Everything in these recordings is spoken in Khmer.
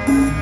ស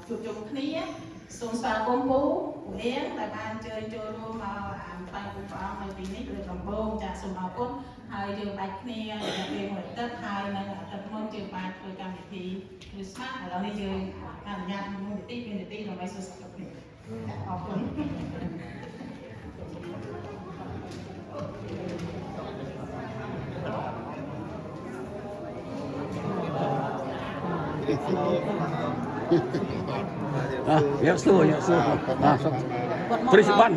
chụp chụp kia xuống xa công bố của em tại ban chơi luôn mà tay cũng có mấy tí nít được cầm bông trả xuống áo cốt hai trường bạch kia đặc biệt một tất hai là thật môn trường bạch rồi cầm thì Christmas ở đó đi chơi làm nhạc môn để tí là mấy số sắp được học cũng ya su. Terisipan.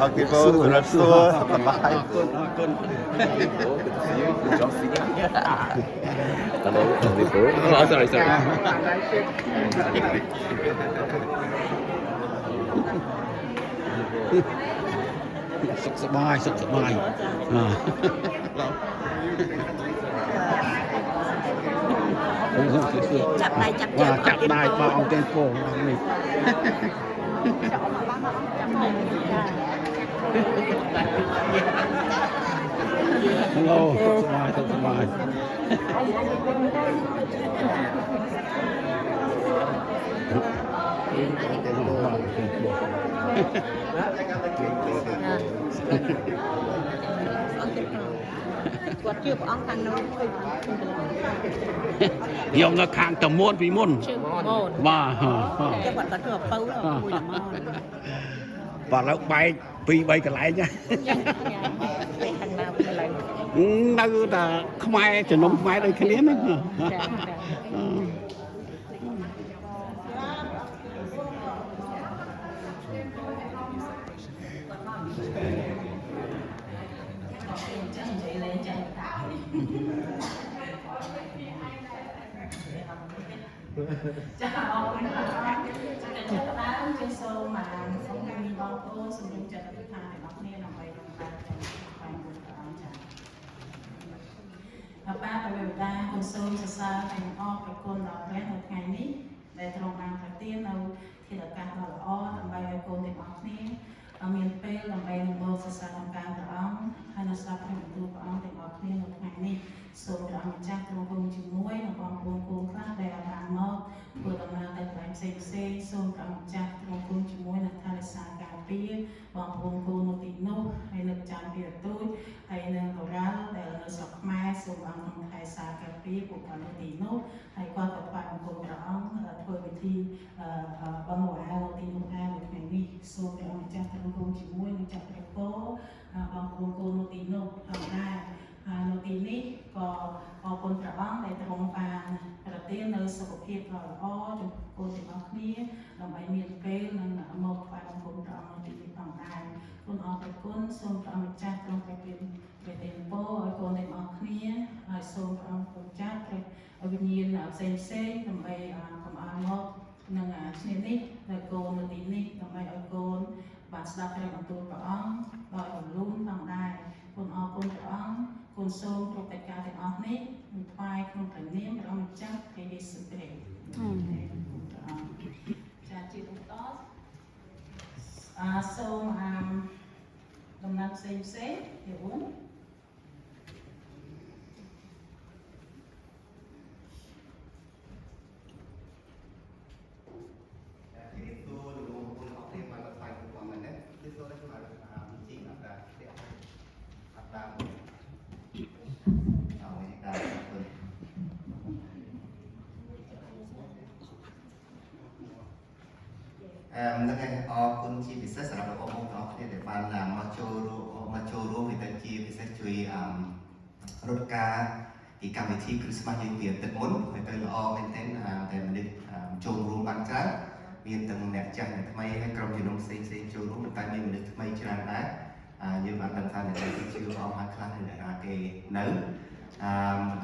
Oke, Bu, sudah tua, bye. Oh, sorry. Sứcสบายจับได้ปองเต็มโป่งนี่ฮัลโหลสบายគាត់ជឿព្រះអង្គខាងនោះយកនៅខាងតមូនពីមុនបាទគាត់ជឿឪពៅមួយតមូនបាទលើបែកពី3កន្លែងណាទៅខាងណាទៅឡើងនៅតែខ្មែរជំនុំខ្មែរដូចគ្នាណាចាអរគុណបាទចាប់ដើមជាសូមមកសូមមានបងប្អូនសូមរួមចាត់វិធានរបស់គ្នាដើម្បីរំខានបាយមួយព្រះអង្គចាអបាបវេតាគុណសូមសរសើរទាំងអរប្រគុណដល់ព្រះនៅថ្ងៃនេះដែលទ្រង់បានប្រទាននៅធាតុអាកាសដ៏ល្អដើម្បីឲ្យកូនទាំងអស់គ្នាមានពេលដើម្បីនឹងមកសរសើរអំការព្រះអង្គហើយនៅស្ដាប់ព្រះបន្ទូលព្រះអង្គទាំងអស់គ្នានៅថ្ងៃនេះសូមព្រះអង្គម្ចាស់ទ្រង់គង់ជាមួយនឹងបងប្អូនគូខ្លះដែលបានមកធ្វើដំណើរទៅកន្លែងផ្សេងសូមព្រះអង្គម្ចាស់ទ្រង់គង់ជាមួយនឹងថែរក្សាការពារបងប្អូនគូនៅទីនោះហើយនៅចាំពីរទូចហើយនៅបរោដែលនៅស្រុកខ្មែរសូមព្រះអង្គថែរក្សាការពារពួកគាត់នៅទីនោះហើយគាត់ក៏ថ្វាយបង្គំព្រះអង្គធ្វើពិធីបំរើនៅទីនោះដែរនៅថ្ងៃនេះសូមព្រះអង្គម្ចាស់ទ្រង់គង់ជាមួយនឹងចាស់ព្រះគោបងប្អូនគូនៅទីនោះផងដែរនៅទីនេះក៏អរគុណព្រះអង្គដែលទ្រង់បានប្រទាននៅសុខភាពដ៏ល្អចំពោះទាំងអស់គ្នាដើម្បីមានពេលនឹងមកថ្វាយបង្គំព្រះអង្គនៅទីនេះផងដែរគុណអរគុណសូមព្រះអង្គម្ចាស់ទ្រង់ប្រទានពរឲ្យកូនទាំងអស់គ្នាហើយសូមព្រះអង្គម្ចាស់ព្រះវិញ្ញាណផ្សេងដើម្បីកុំឲ្យមកនឹងឈ្នានេះដែលកូននៅទីនេះដើម្បីឲ្យកូនបានស្ដាប់ព្រះបន្ទូលព្រះអង្គដោយរលូនផងដែរគុណអរគុណព្រះអង្គគុណសូមគ្រប់កិច្ចការទាំងអស់នេះនឹងថ្វាយក្នុងព្រះនាមព្រះអង្គម្ចាស់ព្រះយេស៊ូវគ្រីស្ទចាជាបន្តសូមដំណើរផ្សេងយល់ នឹងឯអរគុណជាពិសេសសម្រាប់បងប្អូនទាំងអស់គ្នាដែលបានមកចូលរួមវិទ្យាជាពិសេសជួយរត់ការពីកម្មវិធី Christmas យើងពីទឹកមុនហើយទៅល្អមែនទែនតែមនុស្សចូលរួមបានច្រើនមានទាំងអ្នកចាស់អ្នកថ្មីហើយក្រុមជំនុំផ្សេងចូលរួមតែមានមនុស្សថ្មីច្រើនដែរយើងបានដឹងថាអ្នកទីជឿអស់ហើយខ្លះនៅគេនៅ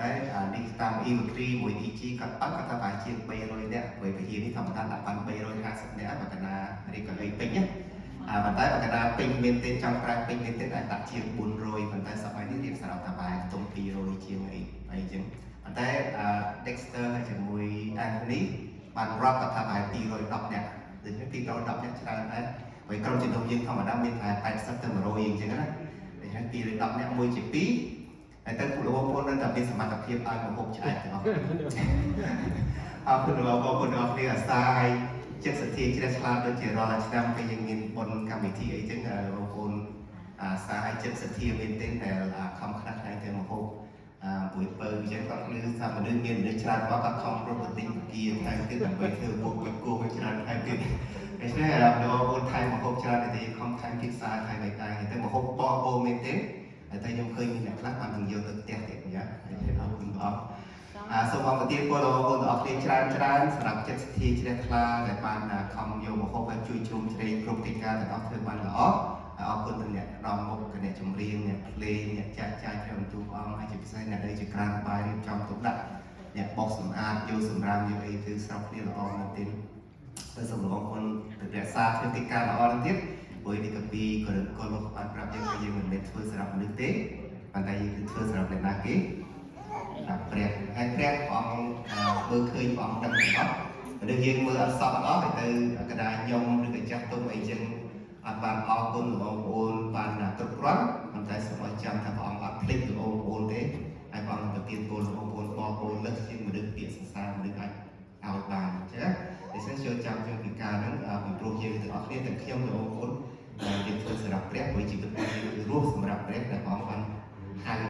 តែនេះតាម E23 មួយ EG គាត់បាត់គាត់ថាប្រហែលជា300នាក់ព្រោះវិហារនេះធម្មតាដាក់បាន350នាក់បើកណារីកលុយពេញណាប៉ុន្តែបើកណាពេញមានទេចង់ប្រាក់ពេញមានទេអាចដាក់ជាង400ប៉ុន្តែសម័យនេះរៀបសារថាបែរខ្ទង់200ជាងអីចឹងប៉ុន្តែ Dexter ហើយជាមួយ Anthony បានរាប់គាត់ថាបែរ210នាក់ដូចនេះ210នាក់ច្រើនដែរព្រោះក្រុមជំនុំយើងធម្មតាមានតែ80ទៅ100អញ្ចឹងណាដូច្នេះ210នាក់មួយជា2 ហើយទៅពលបងប្អូននៅតែមានសមត្ថភាពឲ្យមកហូបឆ្អែតទាំងអស់អរគុណបងប្អូនទាំងអស់គ្នាអាសាយចិត្តសទ្ធាជ្រះថ្លាដូចជារាល់ឆ្នាំពេលយើងមានបុណ្យកម្មវិធីអីចឹងបងប្អូនអាសាយចិត្តសទ្ធាមានទេដែលខំខ្នះខ្នែងទៅមកហូបពួយពៅអញ្ចឹងគាត់ឮថាមនុស្សមានមនុស្សច្រើនគាត់ខំរត់ទៅទិញគៀថែមទៀតដើម្បីធ្វើពុកគោច្រើនថែមទៀតដូច្នេះបងប្អូនថែមមកហូបច្រើនតែខំថែមពិសាថែមឲ្យដែរតែមកហូបបងប្អូនមែនទេតែខ្ញុំឃើញមានអ្នកខ្លះបាននឹងយកទៅផ្ទះទៀតយ៉ាហើយអរគុណបងសូមអរគុណទៀតបងប្អូនទាំងអស់គ្នាច្រើនសម្រាប់ចិត្តសទ្ធាជ្រះថ្លាដែលបានខំយកមកហូបហើយជួយជ្រោមជ្រែងគ្រប់កិច្ចការទាំងអស់ធ្វើបានល្អអរគុណទៅអ្នករំមុខអ្នកចម្រៀងអ្នកភ្លេងអ្នកចាស់ចាស់ព្រះបន្ទូលព្រះអង្គហើយជាពិសេសអ្នកដែលជាក្រានបាយរៀបចំទុកដាក់អ្នកបោកសម្អាតយកសម្រាមយកអីគឺស្រាប់គ្នាល្អមែនទេហើយសូមបងប្អូនរក្សាធ្វើកិច្ចការល្អទៅទៀតព្រោះនេះក៏ពីក៏លោកបានប្រាប់យើងថាយើងមិនមែនធ្វើសម្រាប់មនុស្សទេប៉ុន្តែយើងគឺធ្វើសម្រាប់អ្នកណាគេព្រះហើយព្រះព្រះអង្គមើលឃើញព្រះអង្គដឹងទាំងអស់មនុស្សយើងមើលអត់សពទាំងអស់ហើយទៅកដាខ្ញុំឬក៏ចាស់ទុំអីចឹងអត់បានអរគុណបងប្អូនបានគ្រប់គ្រាន់ប៉ុន្តែសូមឲ្យចាំថាព្រះអង្គអត់ភ្លេចបងប្អូនទេហើយព្រះអង្គប្រទានពរបងប្អូនលើកជាមនុស្សពាក្យសរសើរមនុស្សអាចឲ្យបានអញ្ចឹងដូច្នេះចូលចាំក្នុងពីការហ្នឹងពីព្រោះយើងទាំងអស់គ្នាទាំងខ្ញុំទាំងបងប្អូនយើងធ្វើសម្រាប់ព្រះព្រោះជីវិតរបស់យើងគឺរស់សម្រាប់ព្រះដែល